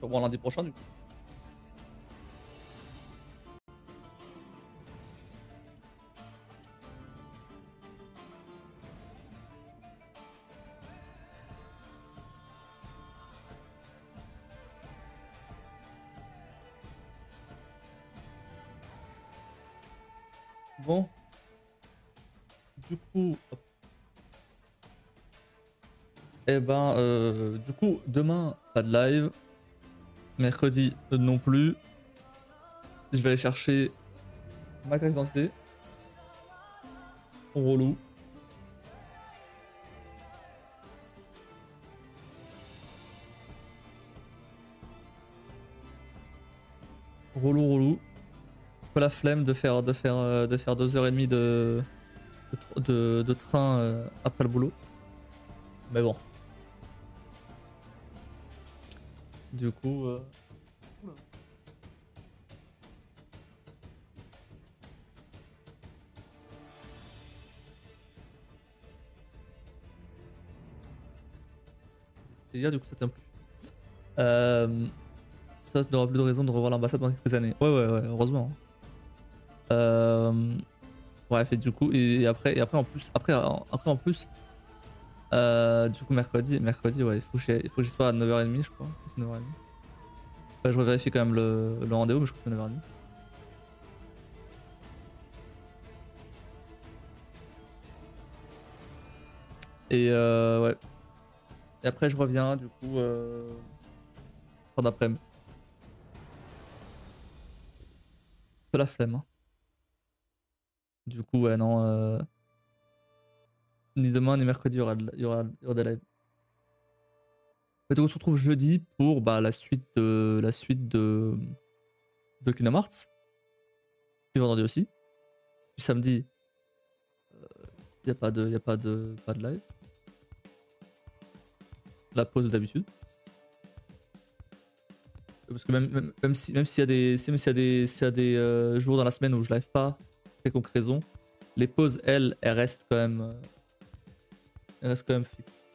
Sûrement lundi prochain du coup. Bon. Du coup, hop. Eh ben, du coup, demain, pas de live. Mercredi, non plus. Je vais aller chercher ma carte d'identité. Mon relou. Relou. Pas la flemme de faire 2h30 de train après le boulot. Mais bon. Du coup... Oula. Et hier, du coup, ça tient plus. Ça n'aura plus de raison de revoir l'ambassade dans quelques années. Ouais, heureusement. Bref, et du coup, et après en plus, en plus, du coup, mercredi, ouais, il faut que j'y sois à 9h30, je crois. C'est 9h30. Enfin, je revérifie quand même le rendez-vous, mais je crois que c'est 9h30. Et ouais. Et après, je reviens, du coup, fin d'après-midi. De la flemme. Hein. Du coup, ouais, non. Ni demain, ni mercredi, il y aura des lives. Et donc, on se retrouve jeudi pour bah, la suite de Kingdom Hearts. Et vendredi aussi. Puis samedi, il n'y a pas de live. La pause d'habitude. Parce que même s'il y a des jours dans la semaine où je live pas, pour quelconque raison, les pauses, elles restent quand même, fixes.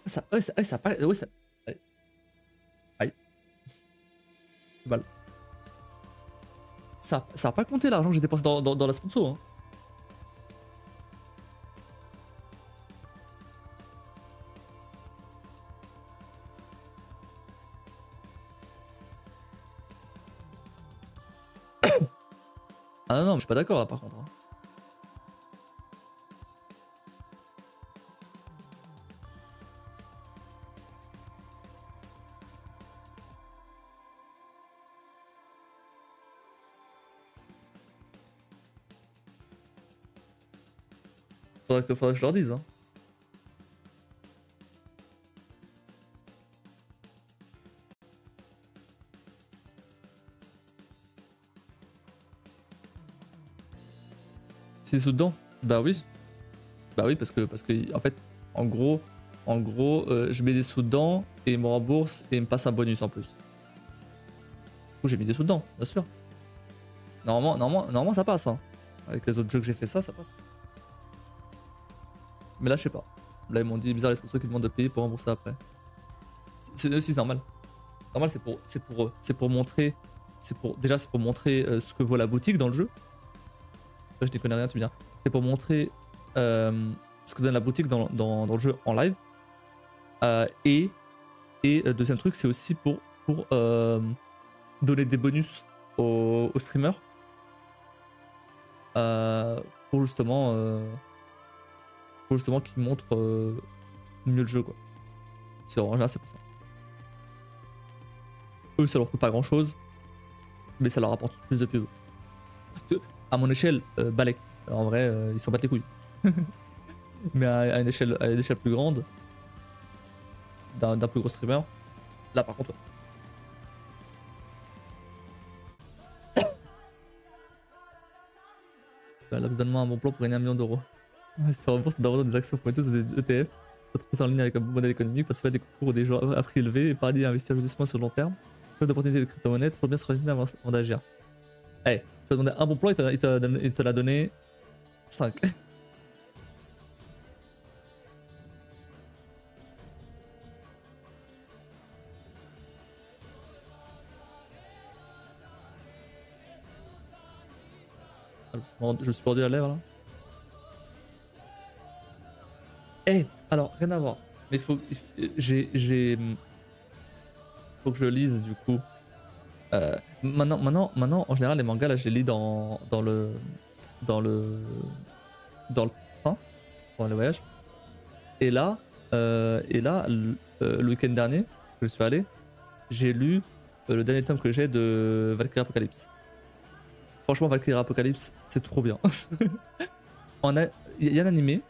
Ça pas. Ouais, ça. Aïe. Balle. Ça a pas compté l'argent que j'ai dépensé dans la sponsor. Hein. Ah non, mais je suis pas d'accord là par contre. Hein. Faudrait que je leur dise. Hein. C'est sous dedans? Bah oui. Bah oui, parce que en fait, en gros, je mets des sous dedans et ils me remboursent et ils me passent un bonus en plus. Du coup, j'ai mis des sous dedans, bien sûr. Normalement ça passe. Hein. Avec les autres jeux que j'ai fait ça passe. Mais là, je sais pas. Là, ils m'ont dit bizarre les sponsors qui demandent de payer pour rembourser après. C'est aussi normal. Normal, c'est pour montrer. C'est pour montrer ce que vaut la boutique dans le jeu. Je n'y connais rien, tu me dis. C'est pour montrer ce que donne la boutique dans le jeu en live. Et deuxième truc, c'est aussi pour donner des bonus aux streamers. Pour justement qu'ils montrent mieux le jeu, quoi. C'est en général, c'est pour ça. Eux, ça leur coûte pas grand chose, mais ça leur apporte plus de pub. Parce que, à mon échelle, Balek, en vrai, ils s'en battent les couilles. Mais à une échelle plus grande, d'un plus gros streamer, là par contre, ouais. Là, donne-moi un bon plan pour gagner 1 million d'euros. Si on rembourse d'abord des actions prometteuses et des ETF, ça trouve en ligne avec un bon modèle économique, participer à des concours ou des jeux à prix élevé, épargner et investir justement sur le long terme. Peu d'opportunités de crypto-monnaie, trop bien se renseigner avant d'agir. Eh, tu as demandé un bon plan, il te l'a donné 5. Je me suis mordu la lèvre là. Eh, alors, rien à voir. Mais faut que je lise du coup. Maintenant, en général, les mangas là, je les lis dans le train, dans le voyage. Et là, le week-end dernier, je suis allé, j'ai lu le dernier tome que j'ai de Valkyrie Apocalypse. Franchement, Valkyrie Apocalypse, c'est trop bien. Il y a un animé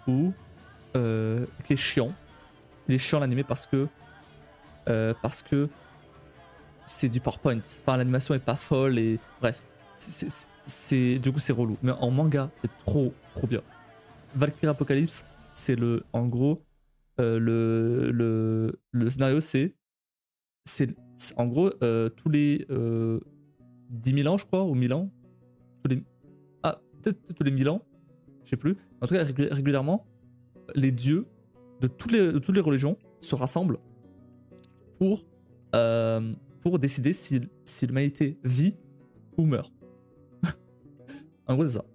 où qui est chiant. Il est chiant l'animé parce que c'est du PowerPoint. Enfin, l'animation est pas folle et bref, du coup c'est relou. Mais en manga, c'est trop bien. Valkyrie Apocalypse, c'est en gros, le scénario en gros tous les 10 000 ans, je crois, ou 1000 ans, peut-être tous les 1000 ans, je sais plus. En tout cas, régulièrement, les dieux de toutes les religions se rassemblent pour décider si l'humanité vit ou meurt. En gros, c'est ça.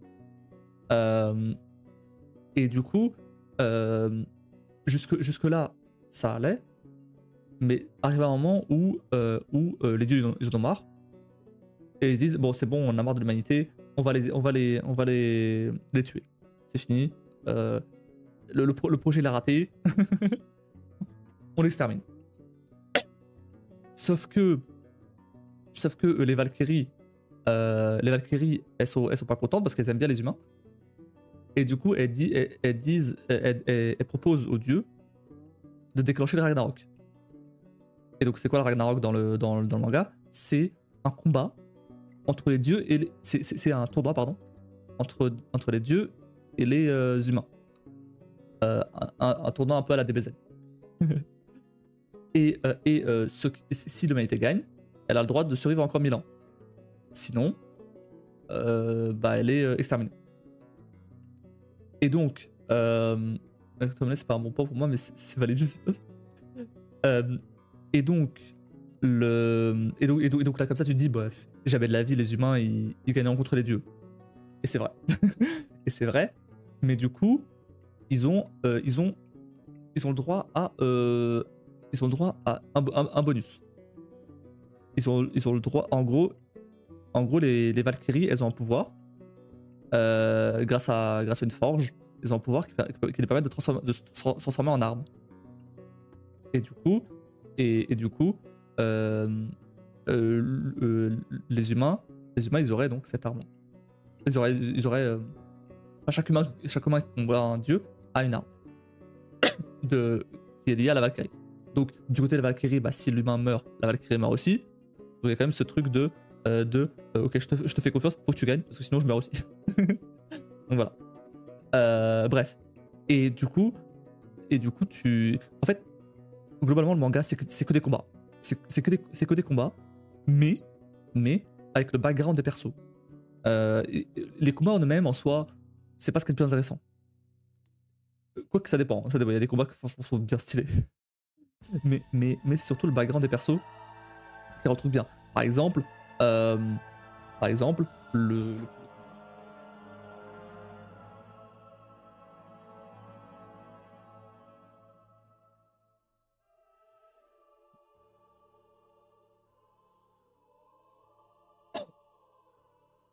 Et du coup, jusque là, ça allait, mais arrive un moment où les dieux ils en ont marre et ils disent bon c'est bon, on a marre de l'humanité, on va les tuer. C'est fini. Le projet l'a raté. On l'extermine. Sauf que les Valkyries, elles sont pas contentes parce qu'elles aiment bien les humains. Et du coup, elles proposent aux dieux de déclencher le Ragnarok. Et donc, c'est quoi le Ragnarok dans le manga? C'est un combat entre les dieux et c'est un tournoi, pardon, entre les dieux et les humains. Un tournoi un peu à la DBZ. Si l'humanité gagne, elle a le droit de survivre encore 1000 ans. Sinon, elle est exterminée. Et donc, c'est pas un bon point pour moi, mais c'est validé, je suppose. Et donc là, comme ça, tu te dis, bref, jamais de la vie, les humains, ils gagneront contre les dieux. Et c'est vrai. Et c'est vrai. Mais du coup, ils ont le droit à un bonus. Ils ont le droit, en gros, les Valkyries, elles ont un pouvoir grâce à une forge. Ils ont un pouvoir qui les permet de se transformer en arme. Et du coup, les humains, ils auraient donc cette arme. Ils auraient chaque humain qui combat un dieu a une arme qui est liée à la Valkyrie. Donc du côté de la Valkyrie, si l'humain meurt, la Valkyrie meurt aussi. Donc il y a quand même ce truc de ok, je te fais confiance, faut que tu gagnes parce que sinon je meurs aussi. Donc voilà. Bref. Et du coup, en fait, globalement, le manga, c'est que des combats. C'est que des combats, mais avec le background des persos. Les combats en eux-mêmes, en soi, c'est pas ce qui est le plus intéressant. Quoique ça dépend. Il y a des combats qui franchement sont bien stylés. mais c'est surtout le background des persos qui retrouve bien. Par exemple, le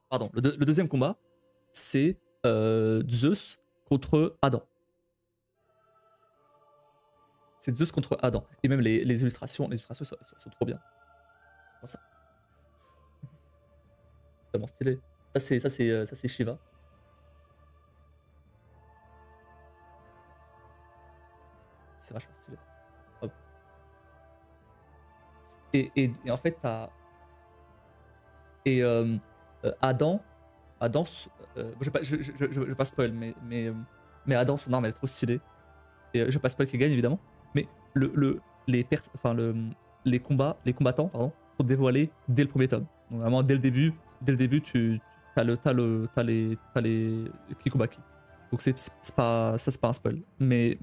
pardon, le deuxième combat, c'est Zeus contre Adam. C'est Zeus contre Adam. Et même les illustrations sont trop bien. Comment ça? Tellement stylé. Ça c'est Shiva. C'est vachement stylé. Hop. Et en fait, t'as. Et Adam, je vais pas spoil, mais Adam, son arme elle est trop stylée. Et je vais pas spoil qu'il gagne évidemment. Mais les combattants, pardon, sont dévoilés dès le premier tome. Donc vraiment dès le début, tu t'as les qui combat qui. Donc c'est pas ça, c'est pas un spoil. Mais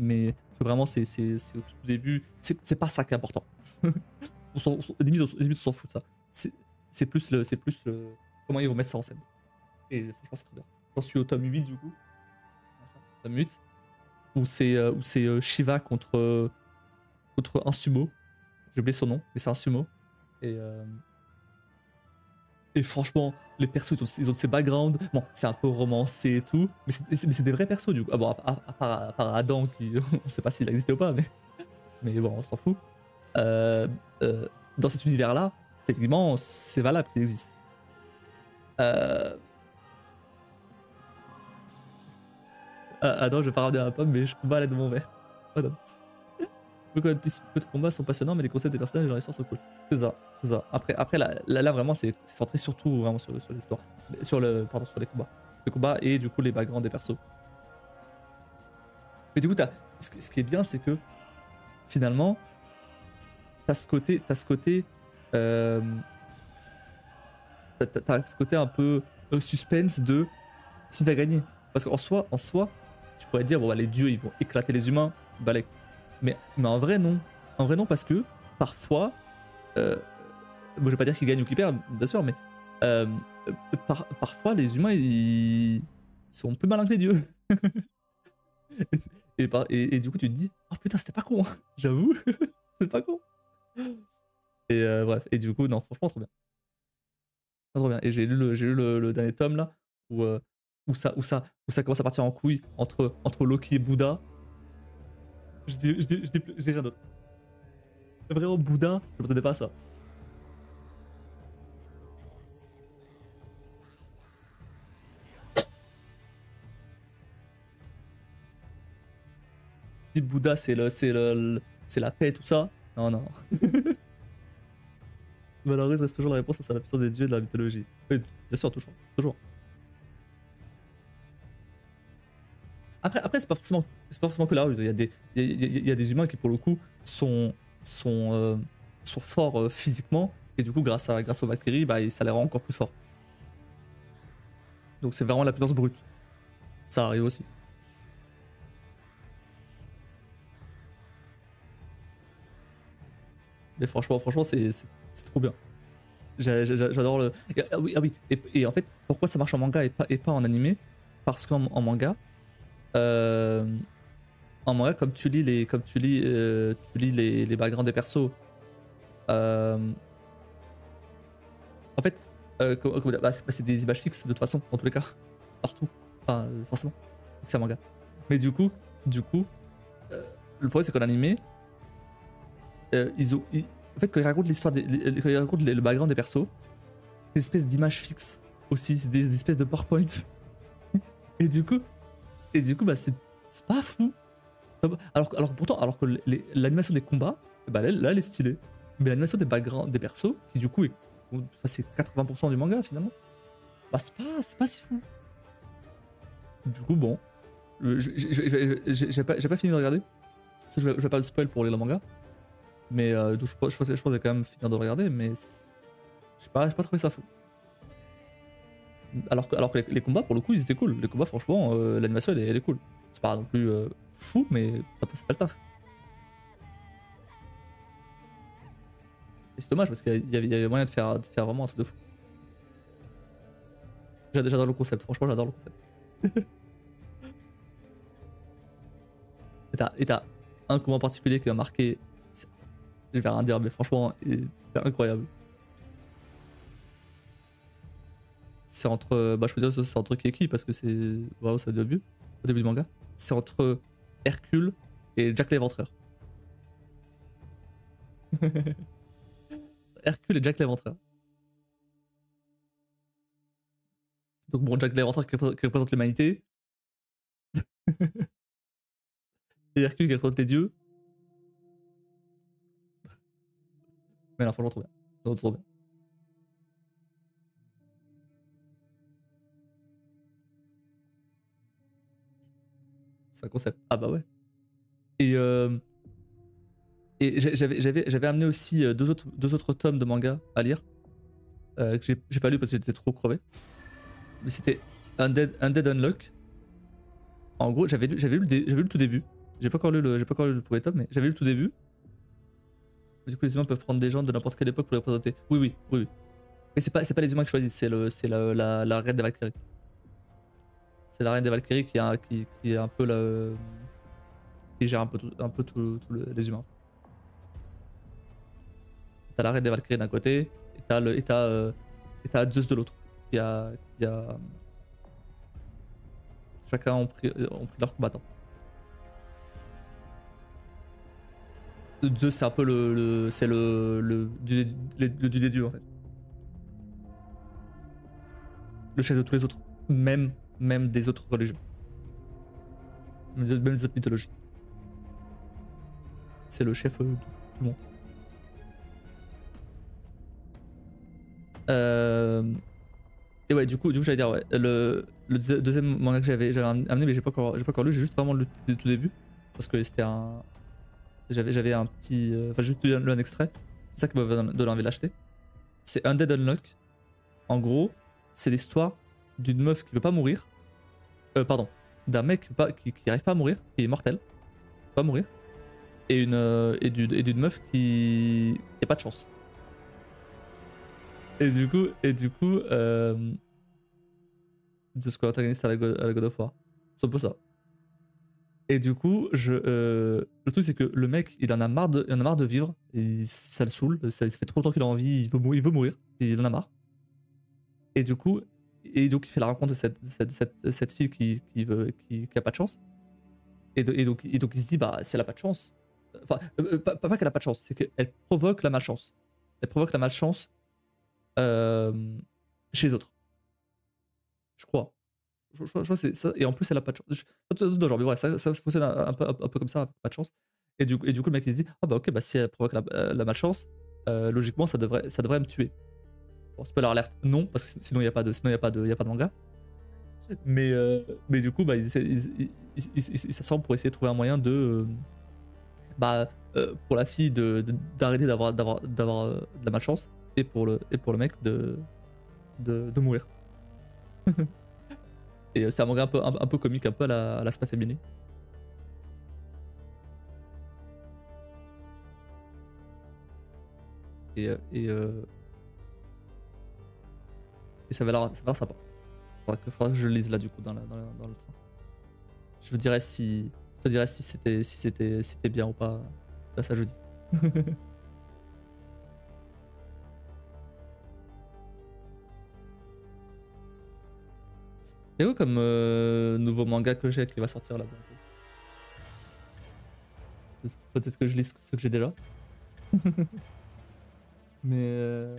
vraiment c'est au tout début, c'est pas ça qui est important. Limite on s'en fout de ça. C'est plus comment ils vont mettre ça en scène. Et franchement c'est trop bien. J'en suis au tome 8 du coup. Tome 8 où c'est Shiva contre un sumo. J'ai oublié son nom, mais c'est un sumo. Et, euh, et franchement, les persos, ils ont de ces backgrounds. Bon, c'est un peu romancé et tout, mais c'est des vrais persos du coup. Ah bon, à part Adam, qui on sait pas s'il a existé ou pas, mais bon, on s'en fout. Euh, euh, dans cet univers-là, techniquement, c'est valable qu'il existe. Euh, Adam, je vais pas ramener un pomme, mais je combats à l'aide de mon verre. Voilà. Peu de combats sont passionnants, mais les concepts des personnages et leur histoire sont cool. C'est ça, c'est ça. Après là, vraiment, c'est centré surtout vraiment sur l'histoire. Pardon, sur les combats. Les combats et du coup les backgrounds des persos. Mais du coup, ce qui est bien, c'est que finalement, t'as ce côté, euh, t'as ce côté un peu suspense de qui va gagner. Parce en soi, tu pourrais dire, bon, bah, les dieux, ils vont éclater les humains, balèque. Mais en vrai, non. En vrai, non, parce que parfois, bon, je vais pas dire qu'ils gagnent ou qu'ils perdent, bien sûr, mais euh, parfois, les humains, ils sont plus malins que les dieux. Et du coup, tu te dis, oh putain, c'était pas con, hein. J'avoue, c'est pas con. Et bref, et du coup, non, franchement, trop bien. Trop bien. Et j'ai lu le dernier tome là, où, où ça commence à partir en couille entre Loki et Bouddha. Je dis rien d'autre. Vraiment, Bouddha, je m'attendais pas à ça. Je dis Bouddha, c'est la paix, tout ça. Non, non. Malheureusement, reste toujours la réponse face à la puissance des dieux de la mythologie. Oui, bien sûr, toujours. Toujours. Après c'est pas forcément que là. Il y a des humains qui, pour le coup, sont, euh, sont forts physiquement. Et du coup, grâce aux Valkyries, bah, ça les rend encore plus forts. Donc c'est vraiment la puissance brute. Ça arrive aussi. Mais franchement, c'est trop bien. J'adore le. Ah oui. Et en fait, pourquoi ça marche en manga et pas en animé? Parce qu'en manga, euh, comme tu lis les backgrounds des persos, euh, en fait, comment dire, bah, c'est des images fixes de toute façon, dans tous les cas, partout, enfin, forcément, c'est un manga. Mais du coup, le problème c'est qu'en animé, en fait, quand ils racontent quand ils racontent le background des persos, des espèces d'images fixes aussi, c'est des espèces de PowerPoint. Et du coup, bah, c'est pas fou. Alors que pourtant, alors que l'animation des combats, bah là, elle est stylée. Mais l'animation des backgrounds des persos, qui du coup enfin, c'est 80% du manga finalement, bah c'est pas si fou. Du coup, bon, j'ai pas fini de regarder. Je vais pas le spoil pour lire le manga. Mais je pensais quand même finir de le regarder, mais j'ai pas trouvé ça fou. Alors que les combats, pour le coup, ils étaient cool. Les combats, franchement, l'animation, elle est cool. C'est pas non plus fou, mais ça fait le taf. Et c'est dommage parce qu'il y avait moyen de faire vraiment un truc de fou. J'adore le concept, franchement, j'adore le concept. Et t'as un combat en particulier qui m'a marqué. Je vais rien dire, mais franchement, c'est incroyable. C'est entre. Bah, je peux dire que c'est entre qui et qui parce que c'est. Wow, c'est au début du manga. C'est entre Hercule et Jack l'Éventreur. Hercule et Jack l'Éventreur. Donc, bon, Jack l'Éventreur qui représente l'humanité. Et Hercule qui représente les dieux. Mais là, franchement, trop bien. Trop bien. C'est un concept. Ah bah ouais. Et, euh, Et j'avais amené aussi deux autres tomes de manga à lire, que j'ai pas lu parce que j'étais trop crevé. Mais c'était Undead Unluck. En gros, j'avais lu le tout début. J'ai pas encore lu le premier tome, mais j'avais lu le tout début. Du coup, les humains peuvent prendre des gens de n'importe quelle époque pour les représenter. Oui. Mais c'est pas les humains qui choisissent, c'est la reine des Valkyries. C'est la reine des Valkyries qui est un peu qui gère un peu les humains. T'as la reine des Valkyries d'un côté, et t'as Zeus de l'autre. Chacun ont pris leur combattant. Zeus, c'est un peu c'est le dieu des dieux en fait. Le chef de tous les autres. Même des autres religions. Même des autres mythologies. C'est le chef de tout le monde. Et ouais, du coup j'allais dire, ouais, le deuxième manga que j'avais amené, mais j'ai pas encore lu, j'ai juste vraiment lu le tout début. Parce que c'était un. J'avais un petit. Enfin, juste lu un extrait. C'est ça qui m'a donné envie de l'acheter. C'est Undead Unluck. En gros, c'est l'histoire d'une meuf qui veut pas mourir. Pardon. D'un mec qui arrive pas à mourir, qui est mortel. Pas mourir. Et d'une meuf qui a pas de chance. Et du coup, The Squad antagoniste à la God of War. C'est un peu ça. Et du coup, le truc c'est que le mec, il en a marre de vivre, et ça le saoule, ça fait trop longtemps qu'il a envie, il veut mourir, et il en a marre. Et du coup, donc il fait la rencontre de cette fille qui a pas de chance. Et donc il se dit, bah si elle a pas de chance, enfin pas qu'elle a pas de chance, c'est qu'elle provoque la malchance. Elle provoque la malchance chez les autres. Je crois. Je crois c'est ça. Et en plus, elle a pas de chance. Genre, mais ouais, ça fonctionne un peu comme ça, pas de chance. Et du coup, le mec il se dit, ah bah ok, bah si elle provoque la malchance, logiquement ça devrait me tuer. Bon, spoiler alert, non, parce que sinon il y a pas de manga. Mais du coup, bah, il s'assemble pour essayer de trouver un moyen de, pour la fille d'arrêter d'avoir de la malchance, et pour le mec de mourir. Et c'est un manga un peu comique, un peu à la Spy Family. Et ça va l'air sympa. Faudra que je le lise là du coup dans le train. Je te dirai si c'était bien ou pas. Ça jeudi. Et où comme nouveau manga que j'ai qui va sortir là bientôt. Peut-être que je lis ce que j'ai déjà. Mais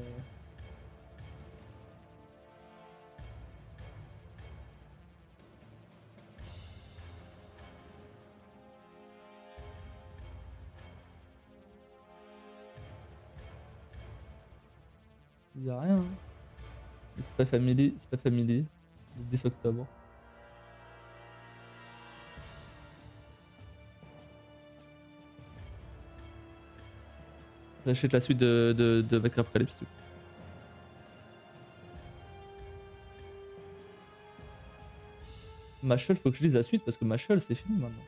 y a rien. Hein. C'est pas Family. Le 10 octobre. J'achète la suite de Vector Apocalypse. Du coup. Machel, faut que je lise la suite parce que Machel, c'est fini maintenant.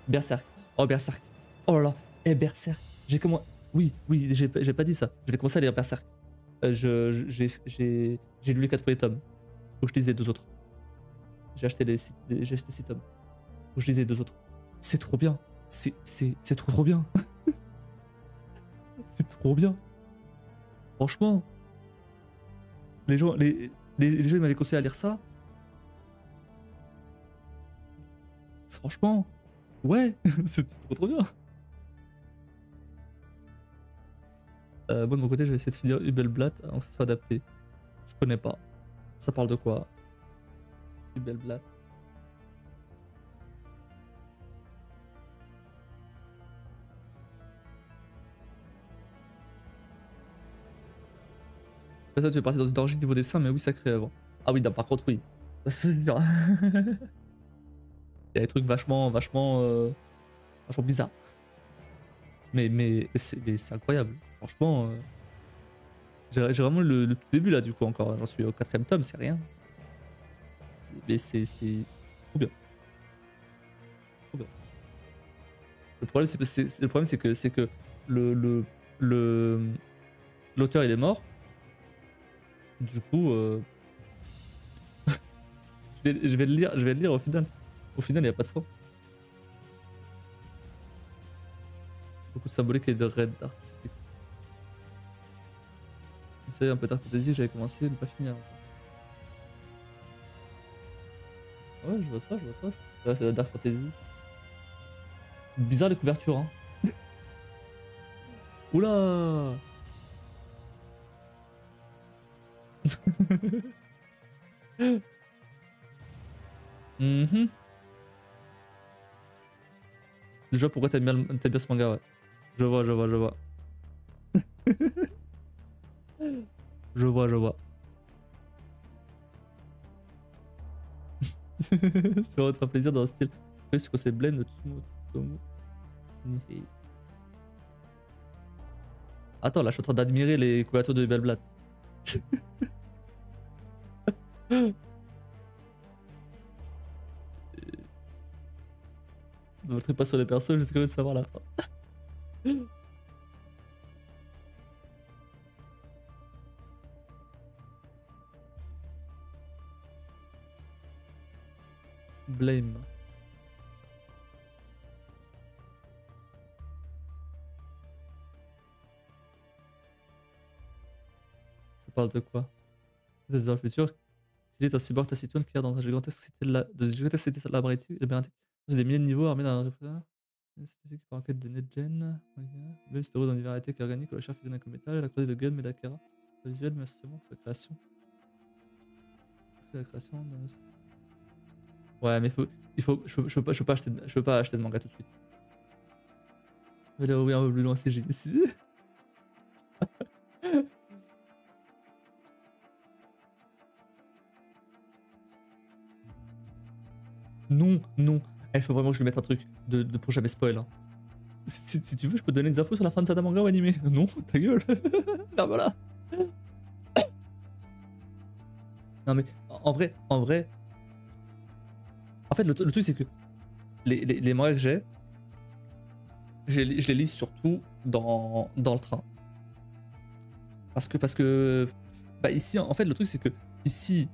Berserk. Oh, Berserk. Oh là là. Eh, Berserk. J'ai comment. Oui, j'ai pas dit ça. Je vais commencer à lire Berserk. J'ai lu les 4 premiers tomes. Faut que je lise les 2 autres. J'ai acheté 6 tomes. Faut que je lise les 2 autres. C'est trop bien. C'est trop bien. C'est trop bien. Franchement. Les gens ils m'avaient conseillé à lire ça. Franchement. Ouais. C'est trop bien. Moi de mon côté, je vais essayer de finir Hubelblatt avant que ce soit adapté. Je connais pas. Ça parle de quoi? Hubelblatt. Ça, tu es parti dans une orgie niveau dessin, mais oui, sacré avant. Ah oui, non, par contre, oui. Ça, c'est dur. Il y a des trucs vachement bizarres. Mais c'est incroyable. Franchement, j'ai vraiment le tout début là, du coup, encore. J'en suis au 4ème tome, c'est rien. Mais c'est trop bien. Trop bien. Le problème, c'est que le, le, l'auteur il est mort. Du coup, je vais le lire au final. Au final, il n'y a pas de fin. Beaucoup de symbolique et de raid artistique. C'est un peu Dark Fantasy, j'avais commencé, mais pas fini. Hein. Ouais, je vois ça, je vois ça. Ouais, c'est la Dark Fantasy. Bizarre les couvertures, hein. Oula. Mhm. Déjà, pourquoi t'aimes bien ce manga, ouais. Je vois, je vois, je vois. Je vois, je vois. C'est vraiment de faire plaisir dans un style. Tu sais que c'est Blame de Tsumotomo Nihei. Attends, là, je suis en train d'admirer les couvertures de Bellblatt. Ne montrez pas sur les persos jusqu'à savoir la fin. Blame. Ça parle de quoi? C'est dans le futur. Il est un cyborg taciturne qui erre dans une gigantesque cité, labyrinthique. Dans des milliers de niveaux armés d'un référent. Scientifique par enquête de NetGen. Même c'est dans une variété qui est organique où la chair fusionne avec le métal, la croisée de Gun, Medakera. Le visuel, mais essentiellement c'est la création. C'est la création de... Ouais, mais je peux pas acheter de manga tout de suite. Je vais aller ouvrir un peu plus loin si j'ai ici. Non, non. Il faut vraiment que je lui mette un truc pour jamais spoil. Hein. Si tu veux, je peux te donner des infos sur la fin de Sada manga ou animé. Non, ta gueule. Ah voilà. Non mais en vrai. En fait, le truc c'est que les mangas que j'ai, je les lis surtout dans le train. Parce que bah ici, en fait, le truc c'est que ici,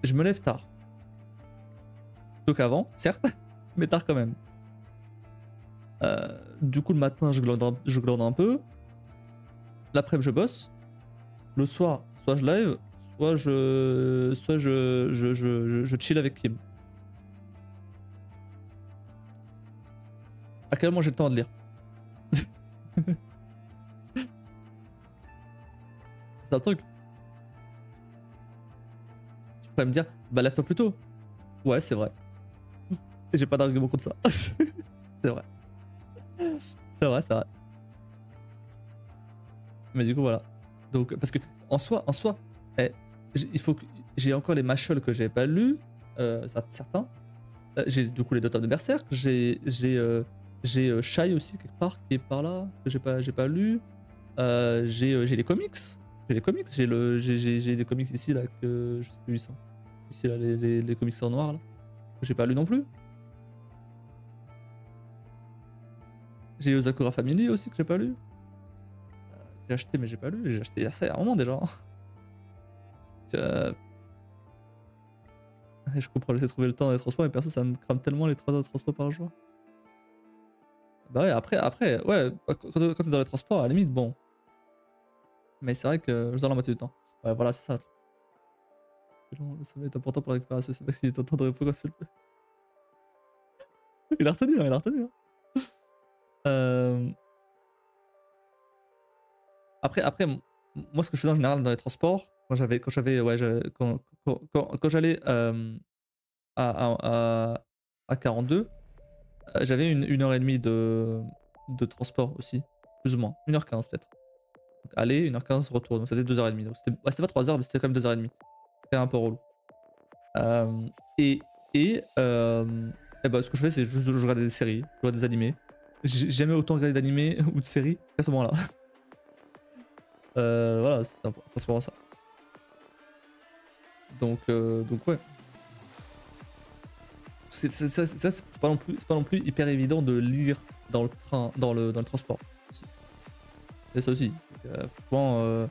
je me lève tard. Plutôt qu'avant, certes, mais tard quand même. Du coup, le matin, je glande un peu. L'après-midi, je bosse. Le soir, soit je live, soit je chill avec Kim. À quel moment j'ai le temps de lire? C'est un truc. Tu pourrais me dire, bah lève-toi plus tôt. Ouais, c'est vrai. Et j'ai pas d'argument contre ça. C'est vrai. C'est vrai, c'est vrai. Mais du coup, voilà. Donc, parce que en soi, eh, il faut que j'ai encore les Mashal que j'avais pas lus, certains. J'ai du coup les deux tomes de Berserk. J'ai Shai aussi quelque part qui est par là que j'ai pas lu. J'ai les comics. J'ai les comics. J'ai des comics ici là que je sais plus où ils sont. Ici là les comics en noir là que j'ai pas lu non plus. J'ai les Sakura Family aussi que j'ai pas lu. J'ai acheté mais j'ai pas lu. J'ai acheté assez à un moment déjà. Euh, je comprends, j'essaie de trouver le temps dans les transports, mais perso, ça me crame tellement les 3 heures de transport par jour. Bah ouais, après ouais, quand t'es dans les transports, à la limite, bon. Mais c'est vrai que je dors la moitié du temps. Ouais, voilà, c'est ça. C'est long, le sommeil est important pour la récupération, c'est pas s'il est en temps de repos quand tu le fais. Il a retenu, hein, il a retenu. Hein. Euh, Après, moi, ce que je faisais en général dans les transports, quand j'avais, ouais, quand j'allais à 42, j'avais une heure et demie de transport aussi, plus ou moins, 1h15 peut-être. Donc aller, 1h15 retour, donc c'était 2h30. Donc c'était pas 3h, mais c'était quand même 2h30. C'était un peu relou. Euh, et, et bah, ce que je fais, c'est juste je regarde des séries, je regarde des animés. j'ai jamais autant regardé d'animé ou de séries qu'à ce moment-là. Voilà, c'est principalement ça. Donc ouais. C'est pas non plus hyper évident de lire dans le train, dans le transport. C'est ça aussi. Franchement,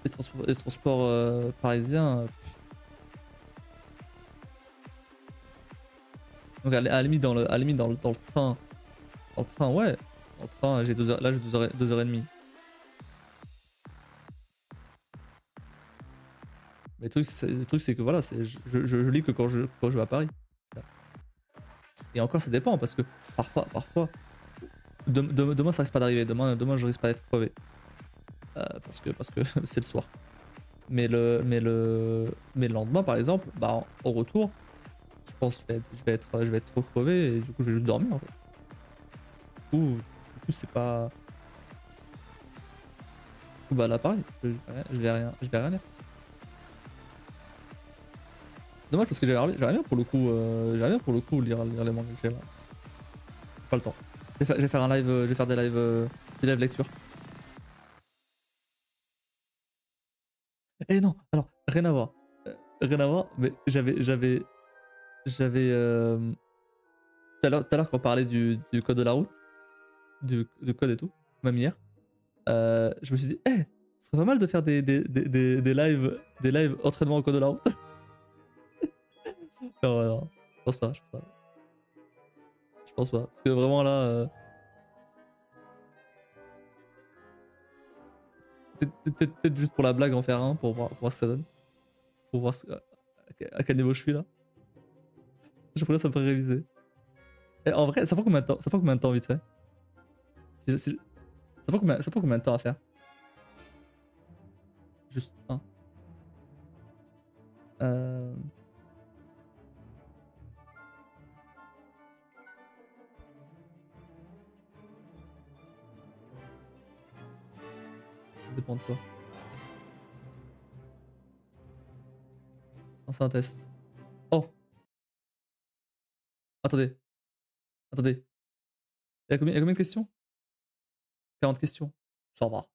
les transports parisiens. Donc à la limite dans le train. Dans le train, ouais. Dans le train, j'ai 2 heures. Là, j'ai 2 heures et demie. Mais le truc, c'est que voilà, je lis que quand je vais à Paris. Et encore, ça dépend parce que parfois, demain, ça risque pas d'arriver. Demain, je risque pas d'être crevé. Parce que c'est le soir. Mais le lendemain, par exemple, bah, au retour, je pense que je vais être trop crevé et du coup, je vais juste dormir en fait. Du coup, c'est pas. Du coup, bah là, pareil, je vais rien lire. Dommage parce que j'aimerais bien pour le coup lire les mangas que j'ai là. Pas le temps. Je vais faire un live, je vais faire des lives lecture. Eh non, alors rien à voir. Rien à voir, mais j'avais tout à l'heure quand on parlait du code de la route, du code et tout, même hier, je me suis dit, ce serait pas mal de faire des lives entraînement au code de la route. Non, je pense pas. Je pense pas. Parce que vraiment là, peut-être juste pour la blague en faire un, pour voir ce que ça donne. Pour voir à quel niveau je suis là. Je pourrais ça me ferait réviser. Et en vrai, ça prend combien de temps? Ça prend combien de temps vite fait? Ça prend combien de temps à faire? Juste un. Euh... Ça dépend de toi. Non, c'est un test. Oh! Attendez. Il y a combien de questions? 40 questions. Ça va.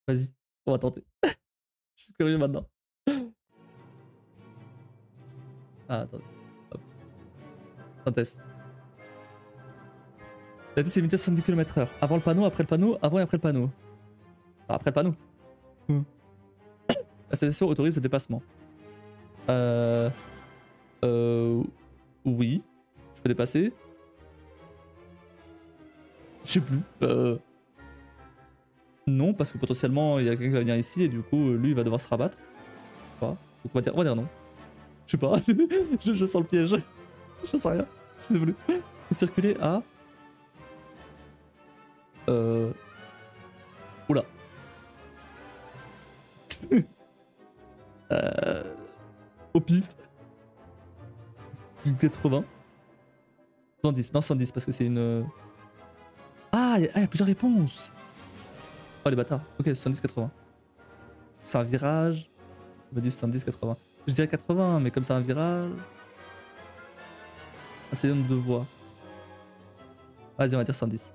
Vas-y, on va tenter. Je suis curieux maintenant. Ah, attendez. Hop. Un test. La vitesse est limitée à 70 km/h. Avant le panneau, après le panneau, avant et après le panneau. Ah, après le panneau. La station autorise le dépassement. Euh... Oui. Je peux dépasser. Je sais plus. Non, parce que potentiellement, il y a quelqu'un qui va venir ici et du coup, lui, il va devoir se rabattre. Je sais pas. Donc on va dire non. Je sais pas. je sens le piège. Je sais rien. Je suis désolé. Faut circuler à... Oula. Au pif. 80. 110. Non, 110 parce que c'est une... Ah, il y a plusieurs réponses. Oh les bâtards. Ok, 70-80. C'est un virage. Je me dis 70-80. Je dirais 80, mais comme c'est un virage... Ah, c'est une de voix. Vas-y, on va dire 110.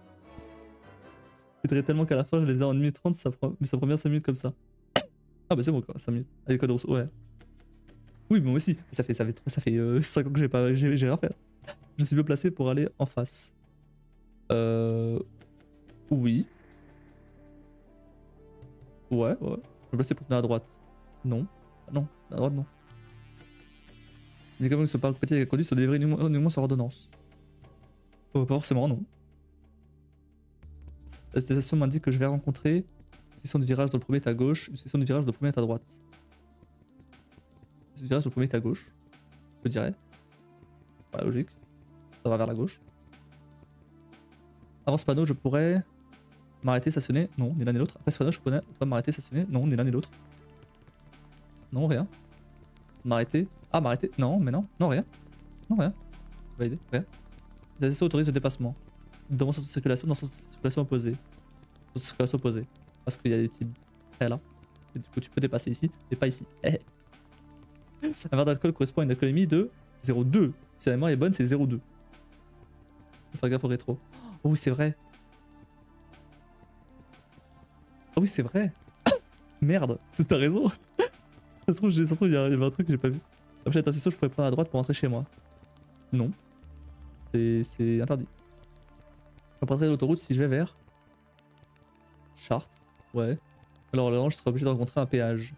Je voudrais tellement qu'à la fin, je les ai en 1 minute 30, mais ça prend bien 5 minutes comme ça. Ah bah c'est bon quoi, 5 minutes. Avec code Rousseau, ouais. Oui, mais moi aussi. Ça fait 5 ans que j'ai rien fait. Je suis bien placé pour aller en face. Oui. Ouais. Je me placer pour tenir à droite. Non. Non, à droite non. Les camions qui sont pas compétitifs avec la conduite sont délivrés uniquement sur ordonnance. Oh, pas forcément, non. La station m'indique que je vais rencontrer une section de virage dans le premier est à gauche, une section de virage dans le premier est à droite. Une section de virage dans le premier est à gauche, je dirais. Pas logique. Ça va vers la gauche. Avant ce panneau, je pourrais m'arrêter, stationner. Non, ni l'un ni l'autre. Après ce panneau, je pourrais m'arrêter, stationner. Non, ni l'un ni l'autre. Non, rien. M'arrêter. Ah, m'arrêter. Non, mais non. Non, rien. Non, rien. Valider. Rien. La station autorise le dépassement. Dans son circulation, opposée. Dans sa circulation opposée. Parce qu'il y a des petits traits là. Et du coup, tu peux dépasser ici, mais pas ici. Un verre d'alcool correspond à une alcoolémie de 0,2. Si la mémoire est bonne, c'est 0,2. Faut faire gaffe au rétro. Oh oui, c'est vrai. Ah oui, c'est vrai. Merde, t'as raison. Ça se trouve, il y avait un truc que j'ai pas vu. Après, attention, je pourrais prendre à droite pour rentrer chez moi. Non. C'est interdit. Je prendrai l'autoroute si je vais vers Chartres. Ouais. Alors, Orléans, je serai obligé de rencontrer un péage.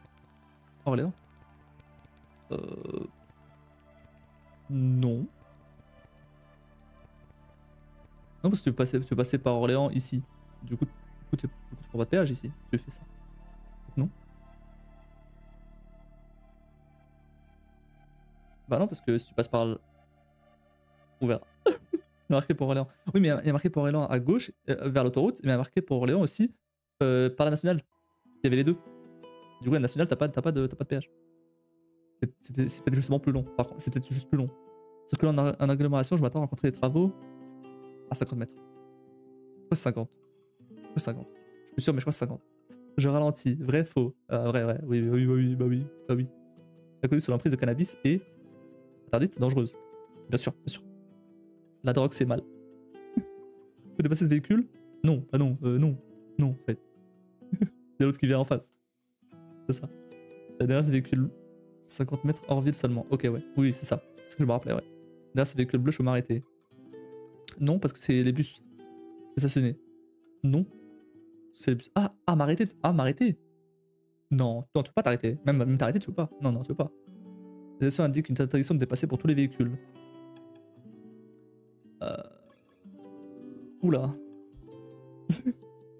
Orléans Non. Non, parce que tu veux passer par Orléans ici. Du coup, tu prends pas de péage ici. Tu fais ça. Non. Bah non, parce que si tu passes par... On verra. Il y a marqué pour Orléans. Oui, mais il y a marqué pour Orléans à gauche, vers l'autoroute, mais il y a marqué pour Orléans aussi par la nationale. Il y avait les deux. Du coup, la nationale, t'as pas de péage. C'est peut-être justement plus long. Par contre, c'est peut-être juste plus long. Sauf que là, en agglomération, je m'attends à rencontrer des travaux à 50 mètres. Je crois que c'est 50. Je crois que c'est 50. Je suis sûr, mais je crois que c'est 50. Je ralentis. Vrai, faux. Vrai. Oui, oui, oui, bah oui, bah oui. La conduite sous l'emprise de cannabis est interdite, dangereuse. Bien sûr, bien sûr. La drogue, c'est mal. Faut dépasser ce véhicule? Non, ah non, non, non, en fait. Il y a l'autre qui vient en face. C'est ça. Derrière ce véhicule, 50 mètres hors ville seulement. Ok, ouais. Oui, c'est ça. C'est ce que je me rappelais, ouais. Derrière ce véhicule bleu, je peux m'arrêter. Non, parce que c'est les bus. C'est stationné. Non. C'est les bus. M'arrêter. Ah, m'arrêter. Non, non, tu peux pas t'arrêter. Même t'arrêter, tu peux pas. Non, non, tu peux pas. La station indique une interdiction de dépasser pour tous les véhicules. Euh... Oula.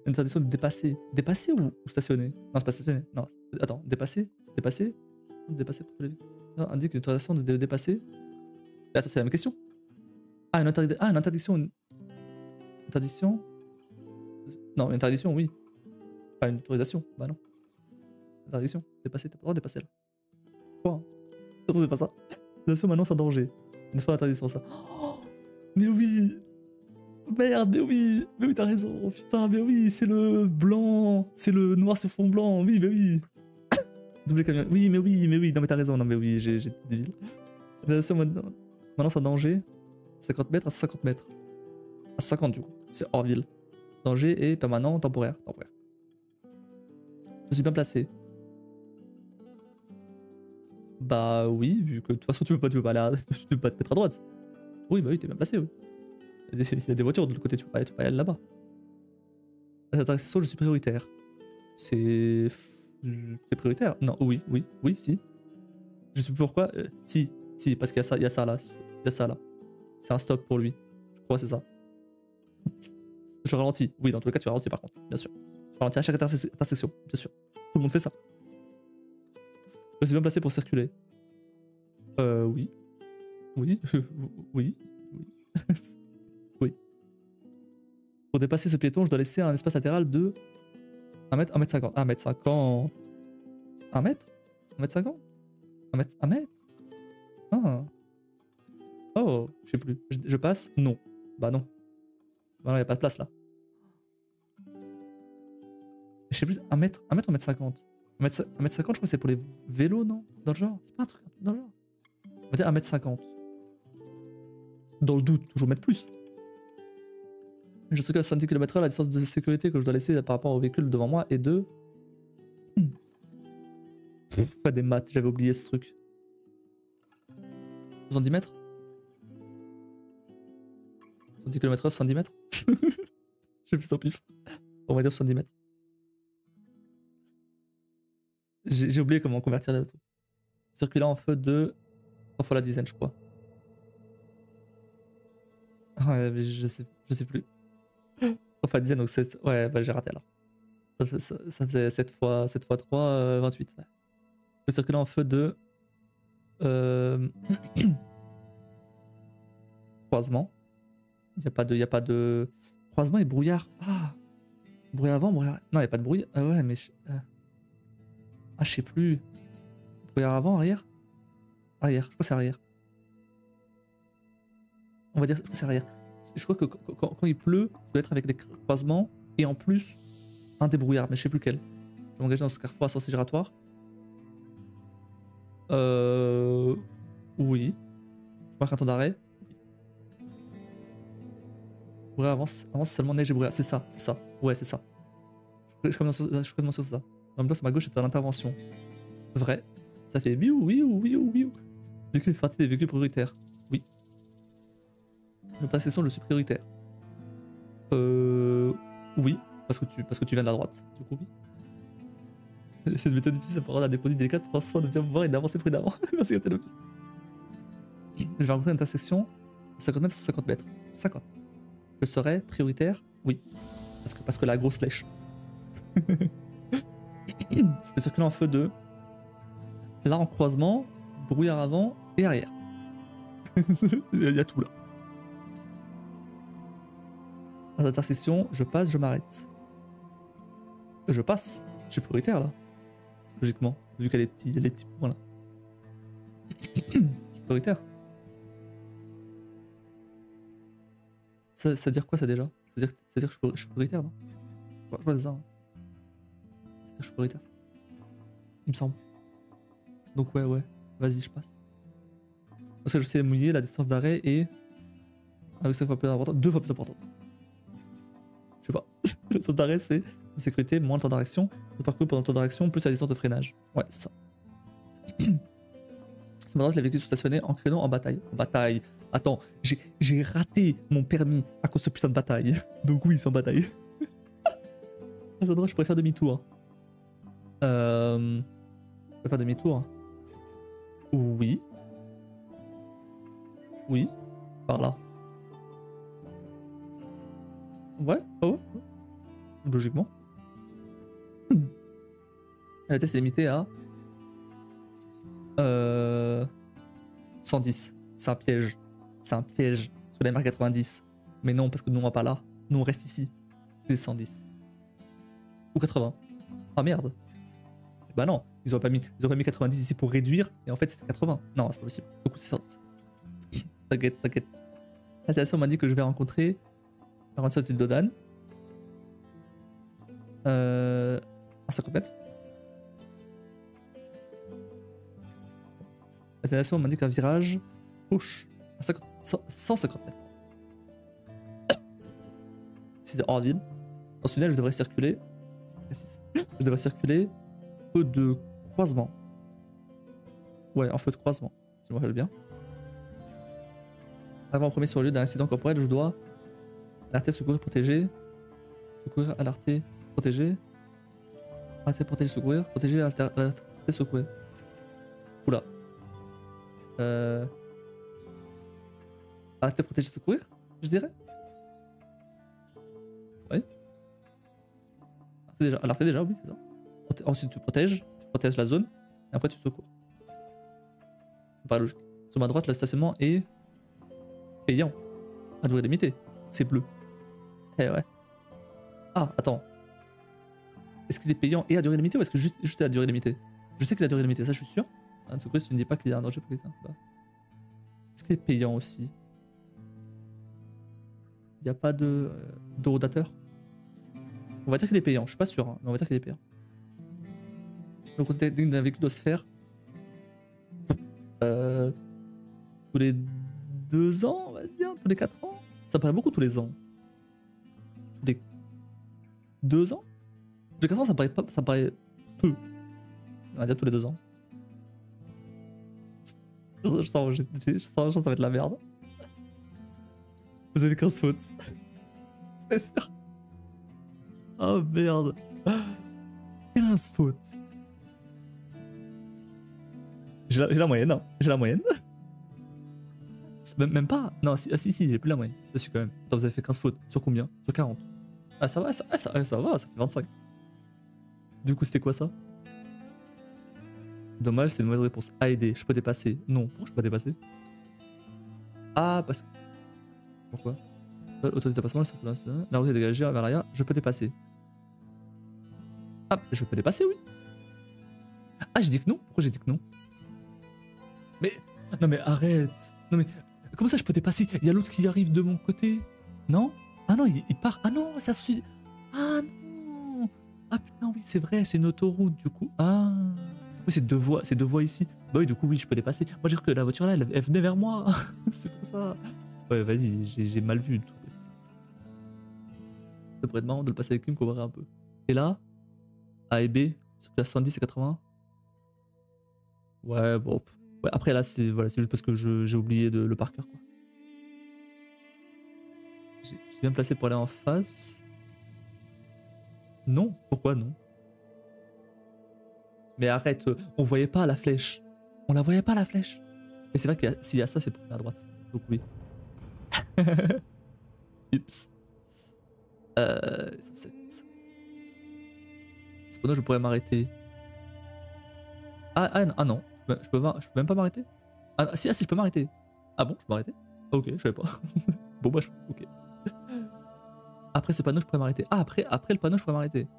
Interdiction de dépasser. Dépasser ou stationner? Non, c'est pas stationner. Non. Attends, dépasser? Dépasser? Dépasser pour tous les véhicules. Non, indique une interdiction de dépasser. Attends, c'est la même question? Une interdiction. Une interdiction? Non, une interdiction, oui. Pas une autorisation. Bah non. Interdiction. Dépasser, t'as pas le droit de dépasser là. Quoi hein? C'est pas ça. Interdiction, maintenant, c'est un danger. Une fois interdiction, ça. Oh, mais oui! Merde, mais oui, t'as raison, oh, putain, mais oui, c'est le blanc, c'est le noir sur fond blanc, oui, mais oui. Double camion, oui, non, mais t'as raison, non, mais oui, j'ai été débile. Maintenant, c'est un danger, 50 mètres à 50 mètres. À 50 du coup, c'est hors ville. Danger et permanent, temporaire. Je suis bien placé. Bah oui, vu que de toute façon, tu veux pas tu veux pas te mettre à droite. Oui, bah oui, t'es bien placé, oui. Il y a des voitures de l'autre côté, tu peux pas y aller là-bas. Cette attraction, je suis prioritaire. C'est... T'es prioritaire? Non, oui, si. Je sais plus pourquoi. Si, parce qu'il y a ça là. Il y a ça là. C'est un stop pour lui. Je crois que c'est ça. Je ralentis. Oui, dans tous les cas, tu ralentis par contre, bien sûr. Tu ralentis à chaque intersection, bien sûr. Tout le monde fait ça. Je suis bien placé pour circuler. Oui. Oui. Oui. Oui. Pour dépasser ce piéton, je dois laisser un espace latéral de 1 mètre, 1 mètre 50. 1 mètre 50. 1 mètre 1 mètre 50 1 mètre Ah. Oh, je sais plus. Je passe? Non. Bah non. Bah non, y a pas de place là. Je sais plus, 1 mètre, 1 mètre 50. 1 mètre 50, je crois que c'est pour les vélos, non? Dans le genre? C'est pas un truc dans le genre? On va dire 1 mètre 50. Dans le doute, toujours mettre plus. Je sais que à 70 km/h, la distance de sécurité que je dois laisser par rapport au véhicule devant moi est de... Pas des maths, j'avais oublié ce truc. 70 mètres? 70 km/h, 70 mètres? Je sais plus au pif. On va dire 70 mètres. J'ai oublié comment convertir les autos. Circulant en feu de 3 fois la dizaine, je crois. Ouais, mais je sais plus. 3 fois la dizaine, donc c'est... Ouais, bah j'ai raté alors. Ça faisait 7 fois 3, 28. Ouais. Le circulant en feu de... croisement. Il n'y a pas de... Croisement et brouillard. Ah! Brouillard avant, brouillard... Non, il n'y a pas de brouillard. Ah ouais, mais... je sais plus. Brouillard avant, arrière? Arrière, je crois que c'est arrière. On va dire que c'est arrière. Je crois que quand il pleut, ça doit être avec les croisements et en plus un débrouillard, mais je sais plus lequel. Je vais m'engager dans ce carrefour à sens giratoire. Oui. Je marque un temps d'arrêt. Brouillard avance seulement neige et brouillard. C'est ça, c'est ça. Ouais, c'est ça. Je commence sur ça. En même temps, sur ma gauche, c'est une intervention. Vrai. Ça fait biou, biou, biou, biou. Véhicule fait partie des véhicules prioritaires. Oui. Dans cette intersection, je suis prioritaire. Oui. Parce que tu viens de la droite. Du coup, oui. Cette méthode difficile, ça peut rendre à des produits délicats de prendre soin de bien voir et d'avancer prudemment. Merci à tel Je vais rencontrer une intersection. 50 mètres, 50 mètres. 50. Je serai prioritaire. Oui. Parce que la grosse flèche. Je peux circuler en feu 2. Là en croisement, brouillard avant et arrière. Il y a tout là. À l'intersection, je passe, je m'arrête. Je passe. Je suis prioritaire là. Logiquement. Vu qu'il y a les petits points là. Je suis prioritaire. Ça veut dire quoi ça déjà? Ça veut dire que je suis prioritaire, non? Je crois que c'est ça. Hein. Ça veut dire que je suis prioritaire. Il me semble. Donc ouais. Vas-y, je passe. Parce que je sais mouiller, la distance d'arrêt est... avec 5 fois plus importante, 2 fois plus importante. Je sais pas. La distance d'arrêt, c'est la sécurité, moins le temps d'érection. Le parcours pendant le temps d'érection, plus la distance de freinage. Ouais, c'est ça. C'est maintenant que les véhicules sont stationnés en créneau en bataille. En bataille. Attends, j'ai raté mon permis à cause de ce putain de bataille. Donc oui, c'est en bataille. À ce endroit, je pourrais faire demi-tour. Je peux faire demi-tour. Oui. Oui. Par là. Ouais, ouais. Logiquement. La vitesse est limitée à 110. C'est un piège. C'est un piège. Sur la marque 90. Mais non, parce que nous on va pas là. Nous on reste ici. C'est 110. Ou 80. Ah merde. Bah non, ils auraient pas mis 90 ici pour réduire. Et en fait c'était 80. Non, c'est pas possible. Du coup c'est 110. T'inquiète. La station m'a dit que je vais rencontrer un de Dodan. À 50 mètres. La station m'a dit qu'un virage gauche à 150 mètres. Si c'est hors ville. Dans ce tunnel, je devrais circuler. Feu de croisement. Ouais, en feu de croisement, si je me rappelle bien. Avant en premier sur le lieu d'un incident corporel, je dois alerter, secourir, protéger. Secourir, alerter, protéger. Alerter, protéger, secourir. Protéger, alerter, secourir. Oula. Alerter, protéger, secourir, je dirais. Oui. Alerter déjà, oui, c'est ça. Ensuite, tu protèges la zone, et après tu secours. C'est pas logique. Sur ma droite, le stationnement est payant. À durée limitée. C'est bleu. Eh ouais. Ah, attends. Est-ce qu'il est payant et à durée limitée ou est-ce que juste à durée limitée? Je sais qu'il a durée limitée, ça je suis sûr. Un secourir si tu ne dis pas qu'il y a un danger pour quelqu'un. Bah. Est-ce qu'il est payant aussi? Il n'y a pas de rotateur? On va dire qu'il est payant, je suis pas sûr, hein, mais on va dire qu'il est payant. Le côté technique d'un véhicule doit se faire tous les 2 ans, on va dire, tous les 4 ans. Ça paraît beaucoup tous les ans. Tous les 2 ans? Tous les 4 ans, ça paraît peu. On va dire tous les 2 ans. Je sens que ça va être la merde. Vous avez 15 fautes. C'est sûr. Oh merde. 15 fautes. J'ai la moyenne, hein. J'ai la moyenne. Même pas. Non, si, j'ai plus la moyenne. Je suis quand même. Attends, vous avez fait 15 fautes. Sur combien? Sur 40. Ah, ça va, ça va, ça fait 25. Du coup, c'était quoi ça? Dommage, c'est une mauvaise réponse. A aider. Je peux dépasser. Non, pourquoi je peux pas dépasser? Ah, parce que. Pourquoi? Autorité de dépassement, la route est dégagée vers l'arrière. Je peux dépasser. Ah, je peux dépasser, oui. Ah, j'ai dit que non. Pourquoi j'ai dit que non? Mais. Non, mais arrête. Non, mais. Comment ça, je peux dépasser? Il y a l'autre qui arrive de mon côté. Non? Ah non, il part. Ah non, ça suit. Ah non. Ah putain, oui, c'est vrai, c'est une autoroute du coup. Ah. Oui, c'est deux voies ici. Bah oui, du coup, oui, je peux dépasser. Moi, j'ai cru que la voiture là, elle venait vers moi. C'est pour ça. Ouais, vas-y, j'ai mal vu le truc aussi. Ça pourrait être marrant de le passer avec lui, me comparer un peu. Et là, A et B, sur la 70 et 80. Ouais, bon. Ouais, après, là, c'est voilà, juste parce que j'ai oublié le par cœur, quoi. Je suis bien placé pour aller en face. Non, pourquoi non? Mais arrête, on voyait pas la flèche. On la voyait pas la flèche. Mais c'est vrai que s'il y a ça, c'est pour à droite. Donc oui. Oups. 107. Cependant, je pourrais m'arrêter. Ah non, je peux même pas m'arrêter. Ah si, je peux m'arrêter. Ah bon, je peux m'arrêter? Ok, je savais pas. Bon bah, ok. Après ce panneau, je pourrais m'arrêter. Ah, après le panneau, je pourrais m'arrêter.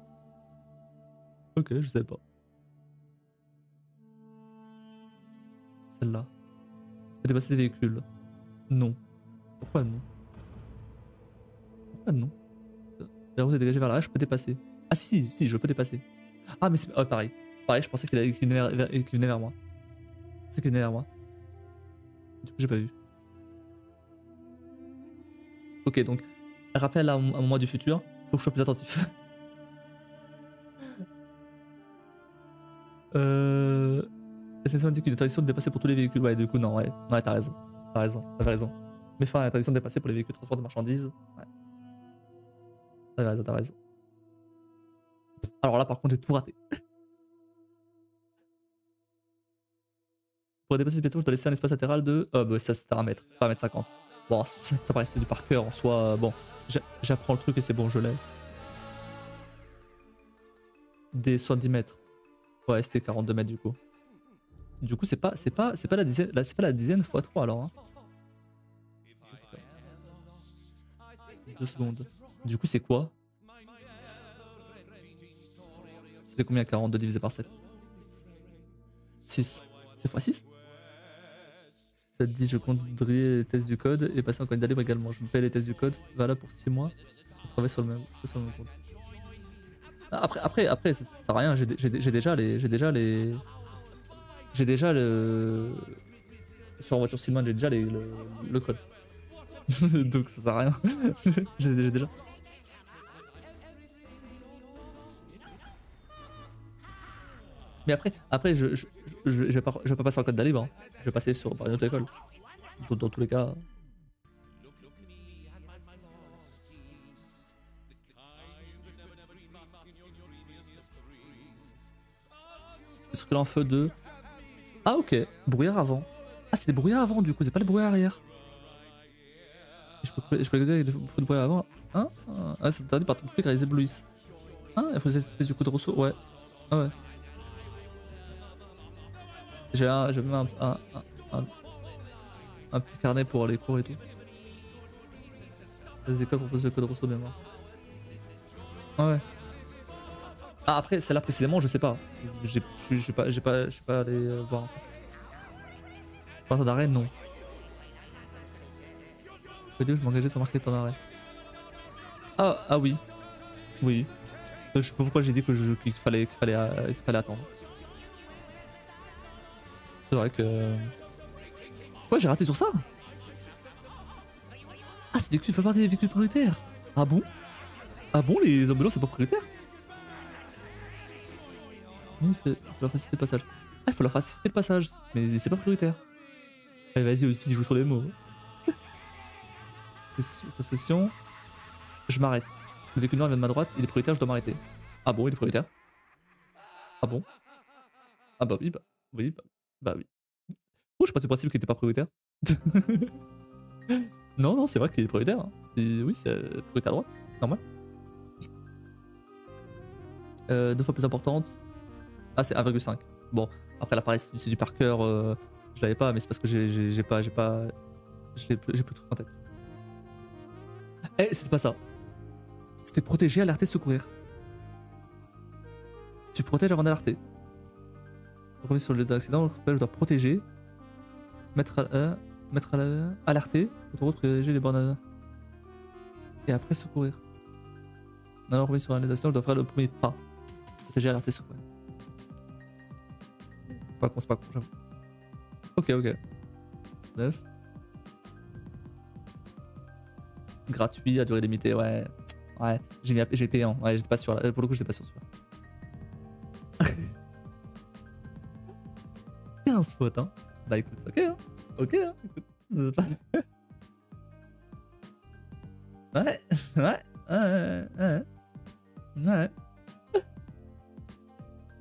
Ok, je savais pas. Celle-là. Je peux dépasser des véhicules. Non. Pourquoi non? Pourquoi non? La route est dégagée vers l'arrière, je peux dépasser. Ah si, je peux dépasser. Ah mais c'est pareil. Pareil, je pensais qu'il venait vers moi. C'est qu'il venait vers moi. Du coup, j'ai pas vu. Ok, donc, rappel à un moment du futur, faut que je sois plus attentif. La sensation indique une interdiction de dépasser pour tous les véhicules. Ouais, du coup, non, ouais. Ouais, t'as raison. T'avais raison. Mais fin à l'interdiction de dépasser pour les véhicules de transport de marchandises. Ouais. T'as raison. Alors là, par contre, j'ai tout raté. Pour dépasser ce piéton, je dois laisser un espace latéral de. Bah, ça, c'est 1 mètre. 1,50 m. Bon, ça paraissait du par cœur en soi. Bon, j'apprends le truc et c'est bon, je l'ai. Des 70 mètres. Ouais, c'était 42 mètres du coup. Du coup, c'est pas la dizaine, c'est pas la dizaine x 3 alors. Hein. 2 secondes. Du coup, c'est quoi? Ça fait combien 42 divisé par 7? 6. C'est x 6? Ça te dit je conduirai les tests du code et passer en candidat libre également. Je me paye les tests du code, valable pour 6 mois. Je travaille sur le même compte. Après, ça sert à rien, j'ai déjà les. J'ai déjà le. Sur voiture Simone, j'ai déjà le code. Donc ça sert à rien. J'ai déjà. Mais après je vais pas passer en code libre. Hein. Je vais passer par une autre école. Dans tous les cas. Circuler en feu de. Ah ok, brouillard avant. Ah c'est des brouillards avant du coup, c'est pas les brouillards arrière. Je peux regarder les feux de brouillard avant. Hein? Ah c'est interdit par ton truc car ils éblouissent. Hein? Après c'est espèce du coup de Rousseau, ouais. Ah ouais. J'ai même un petit carnet pour les cours et tout. Les écoles proposent le code Rousseau de mémoire. Ah ouais. Ah après celle-là précisément je sais pas. Je suis pas allé voir. Pas d'arrêt non. Je m'engager sans marquer ton arrêt. Ah oui. Oui. Je sais pas pourquoi j'ai dit qu'il fallait attendre. C'est vrai que. Pourquoi j'ai raté sur ça? Ah, c'est véhicule fait partie des véhicules prioritaires. Ah bon? Ah bon, les ambulances c'est pas prioritaire? Oui, il faut leur faciliter le passage. Ah, il faut leur faciliter le passage, mais c'est pas prioritaire. Allez, vas-y aussi, joue sur les mots. Possession. Je m'arrête. Le véhicule noir vient de ma droite, il est prioritaire, je dois m'arrêter. Ah bon, il est prioritaire? Ah bon? Ah bah oui, bah oui. Oh, je pensais principe qu'il était pas prioritaire. Non, c'est vrai qu'il est prioritaire. Hein. Oui, c'est prioritaire à droite, normal. 2 fois plus importante. Ah, c'est 1,5. Bon, après l'appareil c'est du par cœur, je l'avais pas, mais c'est parce que j'ai plus de trucs en tête. Eh, c'était pas ça. C'était protéger, alerter, secourir. Tu protèges avant d'alerter. On revient sur le d'accident, je dois protéger, alerter, autoroute, protéger les bornes et après secourir. On revient sur l'accident, je dois faire le premier pas. Protéger, alerter, secourir. c'est pas con, j'avoue. Ok, ok. 9. Gratuit à durée limitée, ouais. Ouais, j'ai payé, hein. Ouais, j'étais pas sûr. Là. Pour le coup, j'étais pas sûr. 15 fautes, hein. Bah écoute, ok, hein. Ok, hein. Écoute. Ouais, ouais, ouais. Ouais.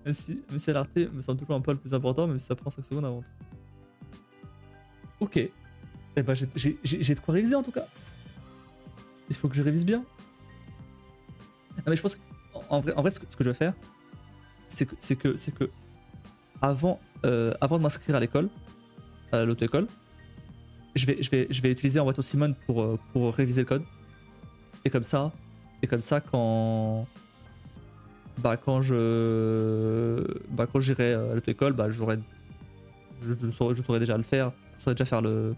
Mais si l'arte me semble toujours un peu le plus important, même si ça prend 5 secondes avant tout. Ok. Eh ben, j'ai de quoi réviser en tout cas. Il faut que je révise bien. Non, mais je pense qu'en vrai, ce que je vais faire, c'est que avant de m'inscrire à l'école, à l'auto-école, je vais utiliser en boîte au Simone pour réviser le code. Et comme ça, quand j'irai à l'auto-école, bah je saurais déjà le faire. Je saurais déjà faire le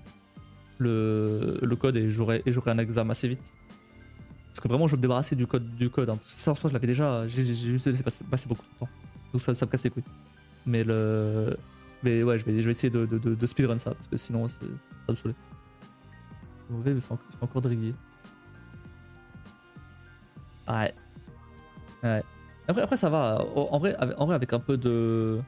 code et j'aurai un examen assez vite. Parce que vraiment, je veux me débarrasser du code. Hein. Parce que ça, en soi, je l'avais déjà. J'ai juste laissé passer beaucoup de temps. Donc ça me casse les couilles. Mais ouais, je vais essayer de speedrun ça. Parce que sinon, ça va me saouler. Mauvais, il faut encore driguer. Ouais. Ouais. Après, ça va. En vrai, avec un peu de.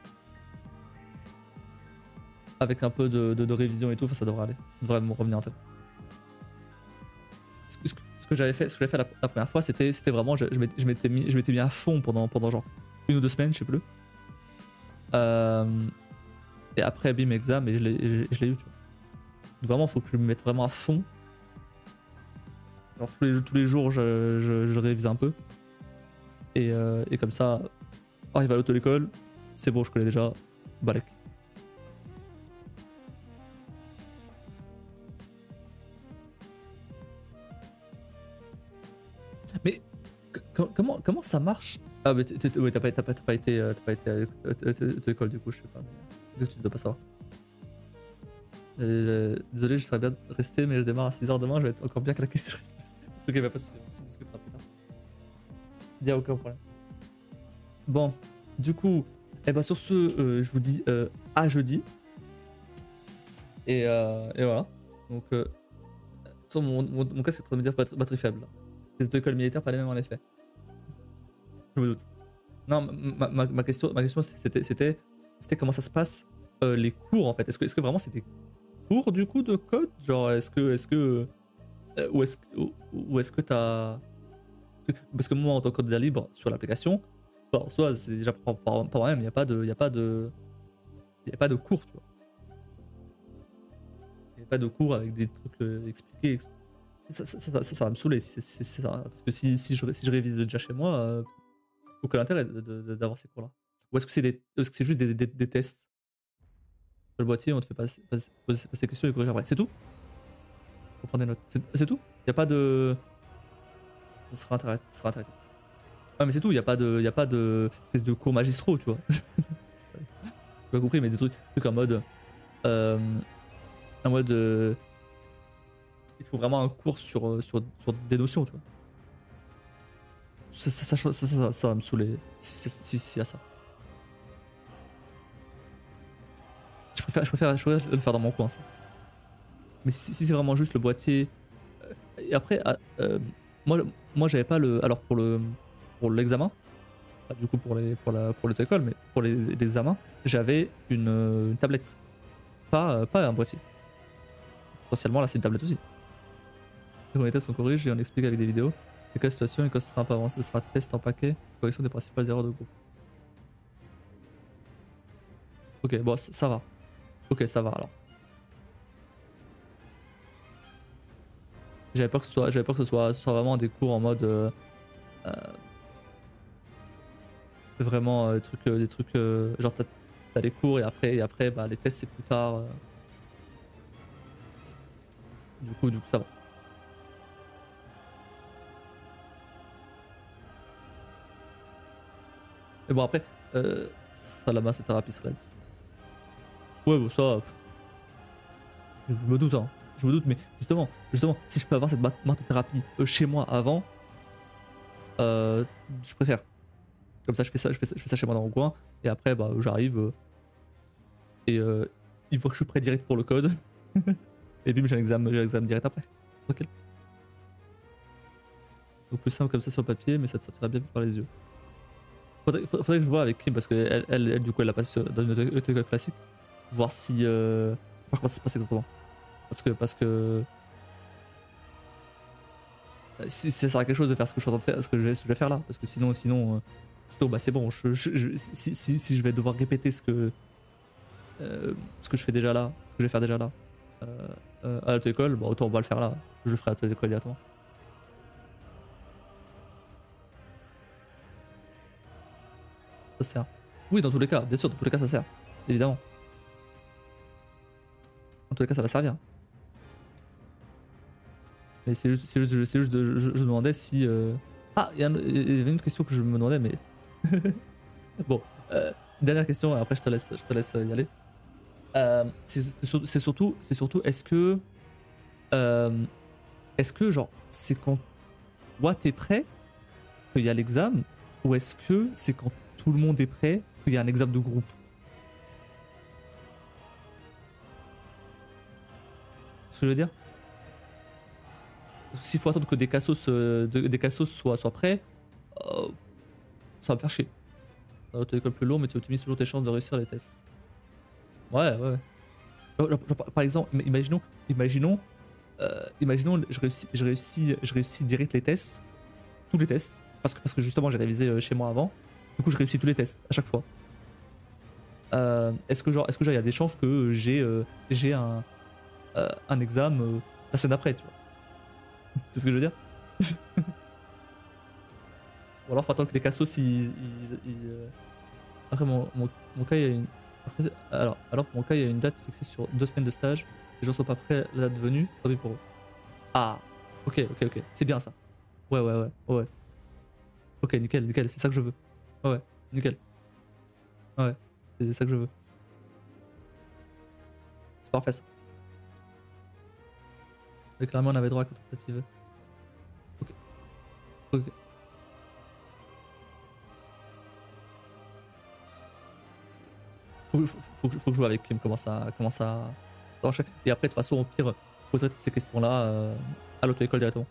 Avec un peu de révision et tout, ça devrait aller. Ça devrait me revenir en tête. Ce que j'avais fait la première fois, c'était vraiment, je m'étais mis à fond pendant genre 1 ou 2 semaines, je sais plus. Et après, bim, exam, et je l'ai eu, tu vois. Donc vraiment, faut que je me mette vraiment à fond. Genre tous les jours, je révise un peu. Et comme ça, arrive à l'auto-école, c'est bon, je connais déjà. Balek. Mais comment ça marche? Ah, mais ouais, t'as pas été à l'école du coup, je sais pas. Mais tu dois pas savoir. Désolé, je serais bien resté, mais je démarre à 6h demain, je vais être encore bien claqué sur Respace. Ok, bah pas de soucis, on discutera plus tard. Y'a aucun problème. Bon, du coup, eh ben sur ce, je vous dis à jeudi. Et voilà. Donc, sur mon casque est en train de me dire batterie faible. Les deux écoles militaires, pas les mêmes en effet. Je me doute. Non, ma question c'était comment ça se passe les cours en fait. Est-ce que vraiment c'est des cours du coup de code? Genre ou est-ce que t'as. Parce que moi en tant que candidat libre sur l'application, bah, en soi c'est déjà par moi-même, il n'y a pas de. Y a pas de cours, tu vois. Il n'y a pas de cours avec des trucs expliqués. Ça va me saouler. Parce que si je révise déjà chez moi, aucun intérêt d'avoir ces cours-là. Ou est-ce que c'est juste des tests? Sur le boîtier, on te fait passer des questions et corriger après. C'est tout? Faut prendre des notes. C'est tout? Il n'y a pas de. Ça sera interactif. Ah, mais c'est tout, il n'y a pas de espèce de cours magistraux, tu vois. J'ai pas compris, mais des trucs en mode. En mode. Il te faut vraiment un cours sur des notions, tu vois. Ça va me saouler si y a ça. Je préfère le faire dans mon coin, ça. Mais si c'est vraiment juste le boîtier. Et après, moi j'avais pas le. Alors pour l'examen, pas du coup pour l'auto-école, mais pour les examens, j'avais une tablette. Pas un boîtier. Potentiellement là c'est une tablette aussi. Quand les tests sont corrigés et on explique avec des vidéos. Les cas de situation et quand ce sera un peu avancé, ce sera test en paquet, correction des principales erreurs de groupe. Ok, bon, ça va. Ok, ça va alors. J'avais peur que ce soit vraiment des cours en mode vraiment des trucs genre t'as les cours et après bah, les tests c'est plus tard. Du coup ça va. Mais bon après ça la massothérapie cela dit. Ouais bon ça je me doute hein. Je me doute mais justement si je peux avoir cette massothérapie chez moi avant je préfère. Comme ça je fais ça chez moi dans mon coin et après bah j'arrive Et il voit que je suis prêt direct pour le code. Et bim, j'ai l'examen direct après. Tranquille. Donc plus simple comme ça sur le papier, mais ça te sortira bien vite par les yeux. Faudrait que je vois avec Kim, parce que elle, du coup, elle l'a passé dans une auto classique. Voir si. Voir comment ça se passe exactement. Parce que si ça sert à quelque chose de faire ce que je suis en train de faire, ce que je vais faire là. Parce que sinon bah c'est bon. Si je vais devoir répéter ce que je fais déjà là, ce que je vais faire déjà là, à l'auto-école, bah autant on va le faire là. Je le ferai à l'auto-école directement. Ça sert. Oui, dans tous les cas, bien sûr, dans tous les cas, ça sert. Évidemment. Dans tous les cas, ça va servir. Mais c'est juste, je me demandais si. Ah, il y avait une autre question que je me demandais, mais. Bon, dernière question, après je te laisse y aller. C'est surtout, est-ce que genre, c'est quand toi t'es prêt qu'il y a l'examen, ou est-ce que c'est quand tout le monde est prêt qu'il y a un examen de groupe? Ce que je veux dire? S'il faut attendre que des cassos soient prêts, ça va me faire chier. L'auto-école plus lourd, mais tu optimises toujours tes chances de réussir les tests. Ouais, ouais. Par exemple, imaginons, je réussis direct les tests, tous les tests, parce que justement j'ai révisé chez moi avant. Du coup, je réussis tous les tests à chaque fois. Est-ce que genre, il y a des chances que j'ai un examen la semaine après, tu vois? C'est ce que je veux dire? Ou alors faut attendre que les cassos après mon cas il y a une alors pour mon cas il y a une date fixée sur 2 semaines de stage. Les gens sont pas prêts à la date venue, c'est tant pis pour eux. Ah, ok, c'est bien ça. Ouais. Ok, nickel, c'est ça que je veux. Ouais, nickel. Ouais, c'est ça que je veux. C'est parfait ça. Mais clairement on avait droit à la tentative. Ok. Faut que je joue avec Kim, comment ça marche. Et après de toute façon au pire, je poserai toutes ces questions là à l'auto-école directement.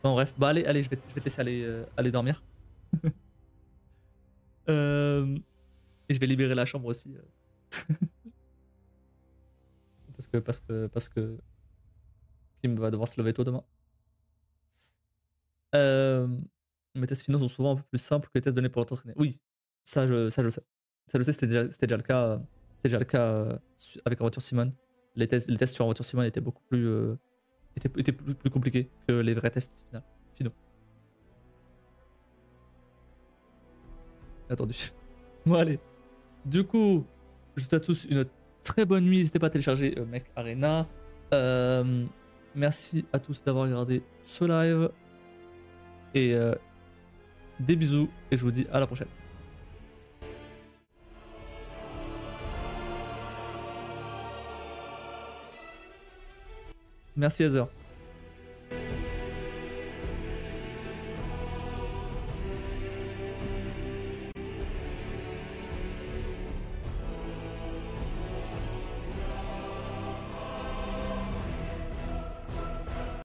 Bon bref, bah allez, je vais te laisser aller dormir. Et je vais libérer la chambre aussi. Parce que Kim va devoir se lever tôt demain. Euh, mes tests finaux sont souvent un peu plus simples que les tests donnés pour l'entraîner. Oui, ça je le sais. Ça je le sais, c'était déjà le cas. C'était déjà le cas avec Aventure Simone. Les tests sur Aventure Simone étaient beaucoup plus, étaient plus compliqués que les vrais tests finaux. Attendu. Bon allez. Du coup, je vous souhaite à tous une très bonne nuit. N'hésitez pas à télécharger Mech Arena. Merci à tous d'avoir regardé ce live. Et des bisous. Et je vous dis à la prochaine. Merci Heather.